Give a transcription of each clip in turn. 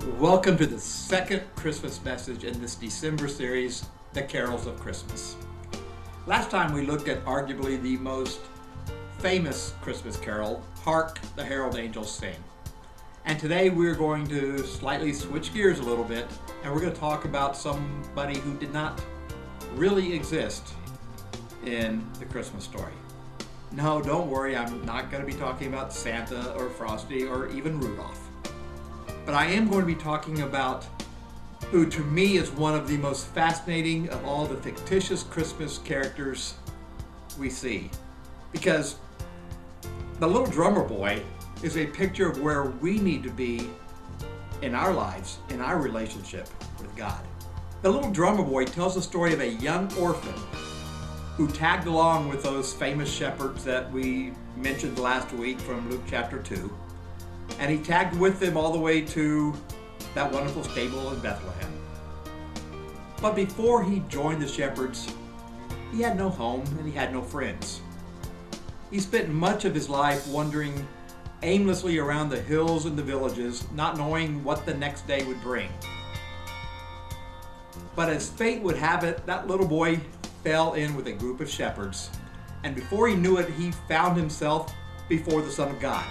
Welcome to the second Christmas message in this December series, The Carols of Christmas. Last time we looked at arguably the most famous Christmas carol, Hark the Herald Angels Sing. And today we're going to slightly switch gears a little bit, and we're going to talk about somebody who did not really exist in the Christmas story. No, don't worry, I'm not going to be talking about Santa or Frosty or even Rudolph. But I am going to be talking about who to me is one of the most fascinating of all the fictitious Christmas characters we see. Because the little drummer boy is a picture of where we need to be in our lives, in our relationship with God. The little drummer boy tells the story of a young orphan who tagged along with those famous shepherds that we mentioned last week from Luke chapter 2. And he tagged with them all the way to that wonderful stable in Bethlehem. But before he joined the shepherds, he had no home and he had no friends. He spent much of his life wandering aimlessly around the hills and the villages, not knowing what the next day would bring. But as fate would have it, that little boy fell in with a group of shepherds, and before he knew it, he found himself before the Son of God.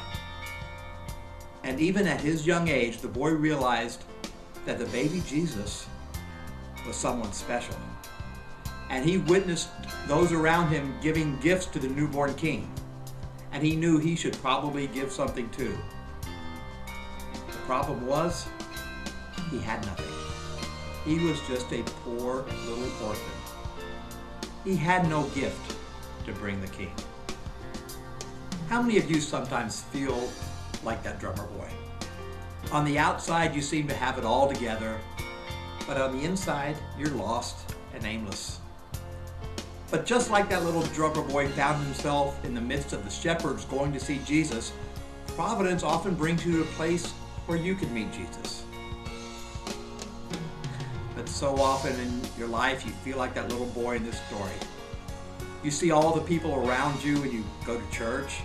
And even at his young age, the boy realized that the baby Jesus was someone special. And he witnessed those around him giving gifts to the newborn king. And he knew he should probably give something too. The problem was, he had nothing. He was just a poor little orphan. He had no gift to bring the king. How many of you sometimes feel like that drummer boy? On the outside, you seem to have it all together, but on the inside, you're lost and aimless. But just like that little drummer boy found himself in the midst of the shepherds going to see Jesus, providence often brings you to a place where you can meet Jesus. But so often in your life, you feel like that little boy in this story. You see all the people around you and you go to church,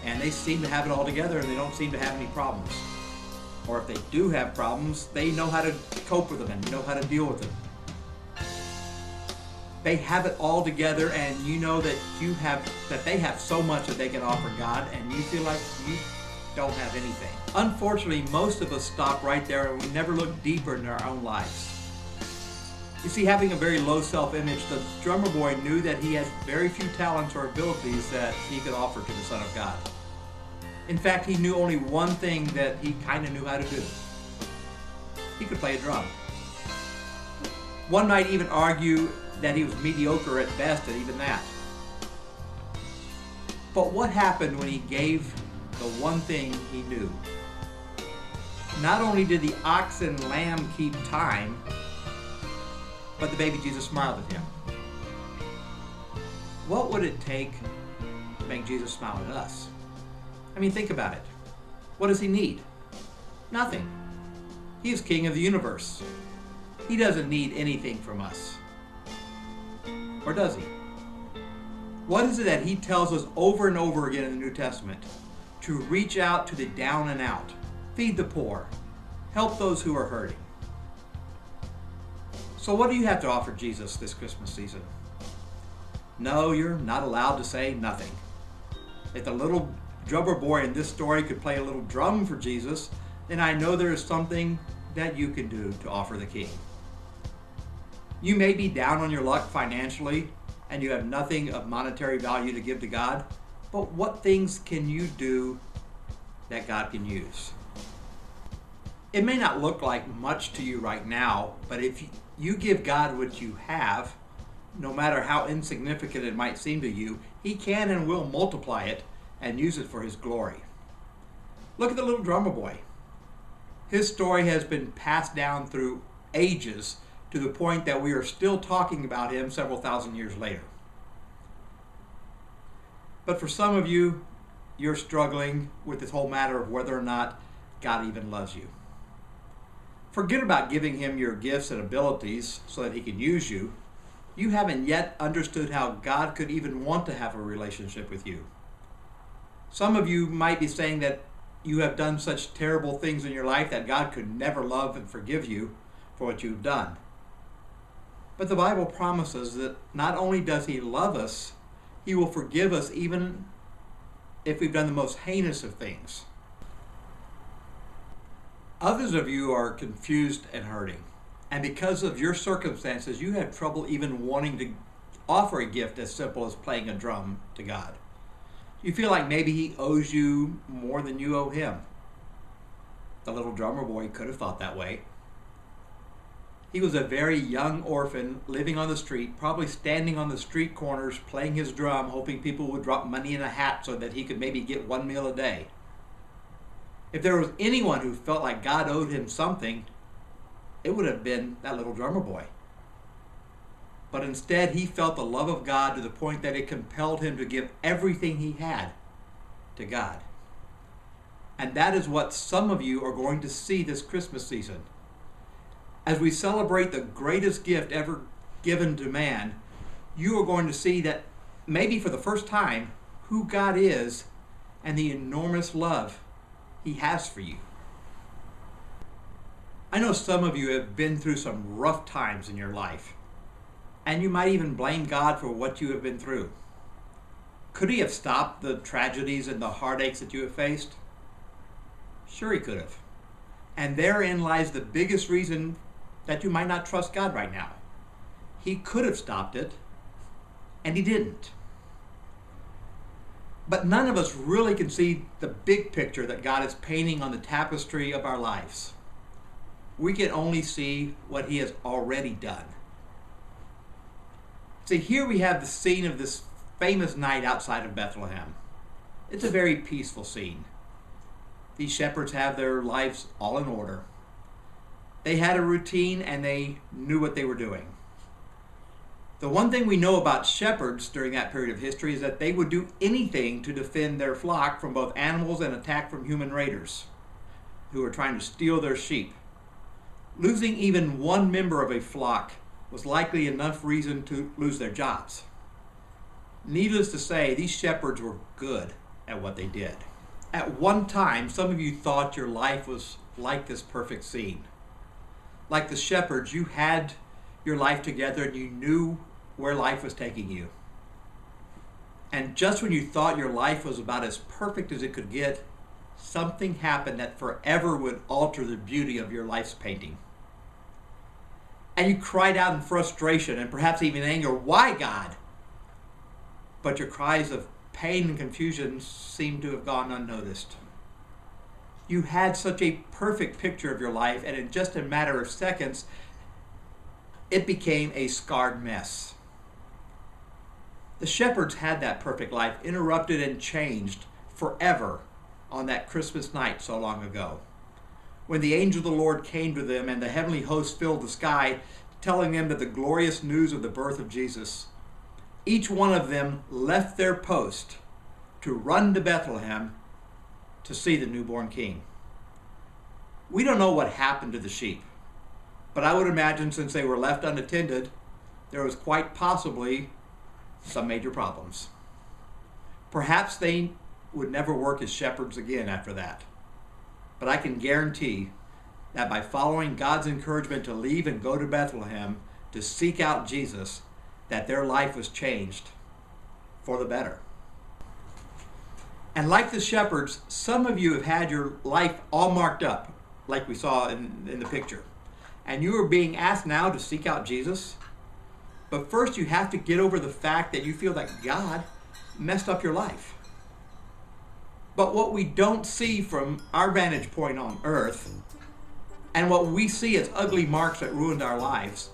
and they seem to have it all together and they don't seem to have any problems. Or if they do have problems, they know how to cope with them and know how to deal with them. They have it all together, and you know that they have so much that they can offer God, and you feel like you don't have anything. Unfortunately, most of us stop right there and we never look deeper into our own lives. You see, having a very low self-image, the drummer boy knew that he had very few talents or abilities that he could offer to the Son of God. In fact, he knew only one thing that he kind of knew how to do. He could play a drum. One might even argue that he was mediocre at best at even that. But what happened when he gave the one thing he knew? Not only did the ox and lamb keep time, but the baby Jesus smiled at him. What would it take to make Jesus smile at us? I mean, think about it. What does he need? Nothing. He is king of the universe. He doesn't need anything from us. Or does he? What is it that he tells us over and over again in the New Testament? To reach out to the down and out, feed the poor, help those who are hurting. So what do you have to offer Jesus this Christmas season? No, you're not allowed to say nothing. If the little drummer boy in this story could play a little drum for Jesus, then I know there is something that you can do to offer the king. You may be down on your luck financially and you have nothing of monetary value to give to God, but what things can you do that God can use? It may not look like much to you right now, but if you give God what you have, no matter how insignificant it might seem to you, he can and will multiply it and use it for his glory. Look at the little drummer boy. His story has been passed down through ages to the point that we are still talking about him several thousand years later. But for some of you, you're struggling with this whole matter of whether or not God even loves you. Forget about giving him your gifts and abilities so that he can use you. You haven't yet understood how God could even want to have a relationship with you. Some of you might be saying that you have done such terrible things in your life that God could never love and forgive you for what you've done. But the Bible promises that not only does He love us, He will forgive us even if we've done the most heinous of things. Others of you are confused and hurting, and because of your circumstances, you have trouble even wanting to offer a gift as simple as playing a drum to God. You feel like maybe He owes you more than you owe Him. The little drummer boy could have thought that way. He was a very young orphan living on the street, probably standing on the street corners playing his drum, hoping people would drop money in a hat so that he could maybe get one meal a day. If there was anyone who felt like God owed him something, it would have been that little drummer boy. But instead, he felt the love of God to the point that it compelled him to give everything he had to God. And that is what some of you are going to see this Christmas season. As we celebrate the greatest gift ever given to man, you are going to see that maybe for the first time who God is and the enormous love He has for you. I know some of you have been through some rough times in your life, and you might even blame God for what you have been through. Could He have stopped the tragedies and the heartaches that you have faced? Sure He could have. And therein lies the biggest reason that you might not trust God right now. He could have stopped it, and He didn't. But none of us really can see the big picture that God is painting on the tapestry of our lives. We can only see what He has already done. See, here we have the scene of this famous night outside of Bethlehem. It's a very peaceful scene. These shepherds have their lives all in order. They had a routine and they knew what they were doing. The one thing we know about shepherds during that period of history is that they would do anything to defend their flock from both animals and attack from human raiders who were trying to steal their sheep. Losing even one member of a flock was likely enough reason to lose their jobs. Needless to say, these shepherds were good at what they did. At one time, some of you thought your life was like this perfect scene. Like the shepherds, you had your life together and you knew where life was taking you. And just when you thought your life was about as perfect as it could get, something happened that forever would alter the beauty of your life's painting. And you cried out in frustration and perhaps even anger, "Why, God?" But your cries of pain and confusion seemed to have gone unnoticed. You had such a perfect picture of your life, and in just a matter of seconds, it became a scarred mess. The shepherds had that perfect life interrupted and changed forever on that Christmas night so long ago, when the angel of the Lord came to them and the heavenly host filled the sky, telling them that the glorious news of the birth of Jesus. Each one of them left their post to run to Bethlehem to see the newborn king. We don't know what happened to the sheep, but I would imagine since they were left unattended, there was quite possibly some major problems. Perhaps they would never work as shepherds again after that. But I can guarantee that by following God's encouragement to leave and go to Bethlehem to seek out Jesus, that their life was changed for the better. And like the shepherds, some of you have had your life all marked up, like we saw in the picture. And you are being asked now to seek out Jesus. But first you have to get over the fact that you feel that God messed up your life. But what we don't see from our vantage point on earth, and what we see as ugly marks that ruined our lives,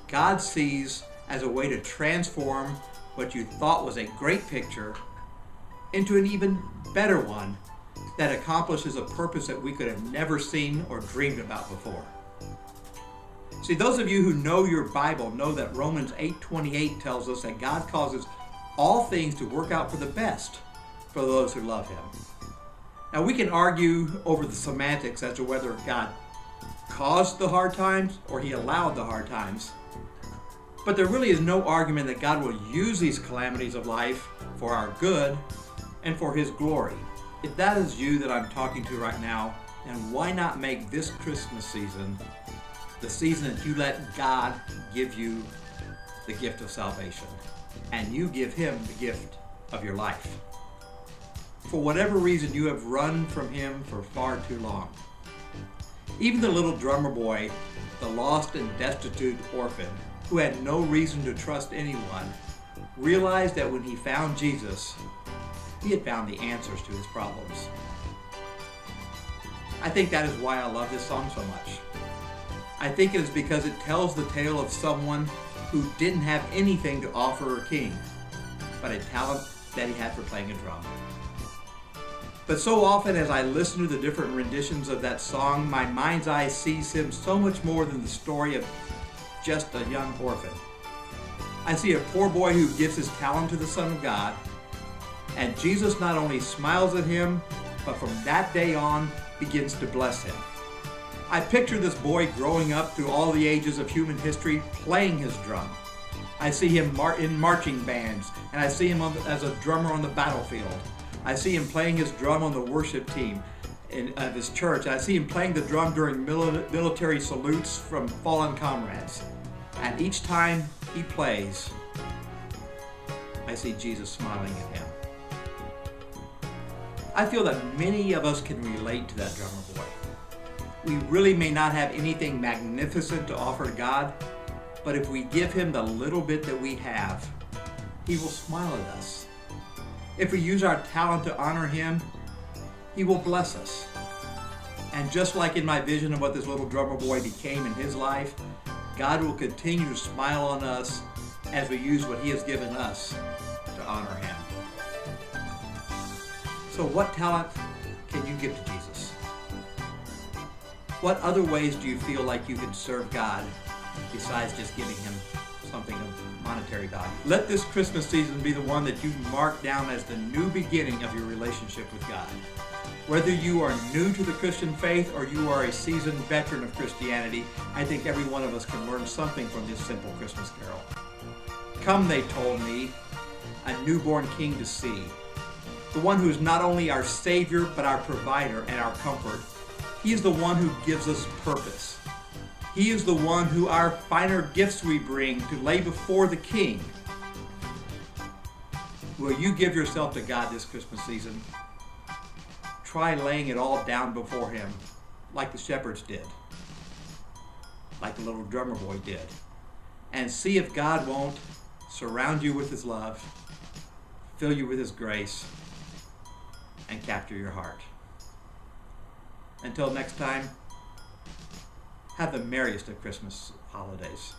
God sees as a way to transform what you thought was a great picture into an even better one that accomplishes a purpose that we could have never seen or dreamed about before. See, those of you who know your Bible know that Romans 8:28 tells us that God causes all things to work out for the best for those who love Him. Now, we can argue over the semantics as to whether God caused the hard times or He allowed the hard times. But there really is no argument that God will use these calamities of life for our good and for His glory. If that is you that I'm talking to right now, then why not make this Christmas season the season that you let God give you the gift of salvation, and you give him the gift of your life. For whatever reason, you have run from him for far too long. Even the little drummer boy, the lost and destitute orphan, who had no reason to trust anyone, realized that when he found Jesus, he had found the answers to his problems. I think that is why I love this song so much. I think it is because it tells the tale of someone who didn't have anything to offer a king, but a talent that he had for playing a drum. But so often as I listen to the different renditions of that song, my mind's eye sees him so much more than the story of just a young orphan. I see a poor boy who gives his talent to the Son of God, and Jesus not only smiles at him, but from that day on begins to bless him. I picture this boy growing up through all the ages of human history playing his drum. I see him in marching bands, and I see him as a drummer on the battlefield. I see him playing his drum on the worship team of his church. I see him playing the drum during military salutes from fallen comrades. And each time he plays, I see Jesus smiling at him. I feel that many of us can relate to that drummer boy. We really may not have anything magnificent to offer God, but if we give him the little bit that we have, he will smile at us. If we use our talent to honor him, he will bless us. And just like in my vision of what this little drummer boy became in his life, God will continue to smile on us as we use what he has given us to honor him. So what talent can you give to Jesus? What other ways do you feel like you can serve God besides just giving him something of monetary value? Let this Christmas season be the one that you mark down as the new beginning of your relationship with God. Whether you are new to the Christian faith or you are a seasoned veteran of Christianity, I think every one of us can learn something from this simple Christmas carol. Come, they told me, a newborn king to see. The one who is not only our Savior, but our provider and our comfort. He is the one who gives us purpose. He is the one who our finer gifts we bring to lay before the King. Will you give yourself to God this Christmas season? Try laying it all down before him like the shepherds did, like the little drummer boy did, and see if God won't surround you with his love, fill you with his grace, and capture your heart. Until next time, have the merriest of Christmas holidays.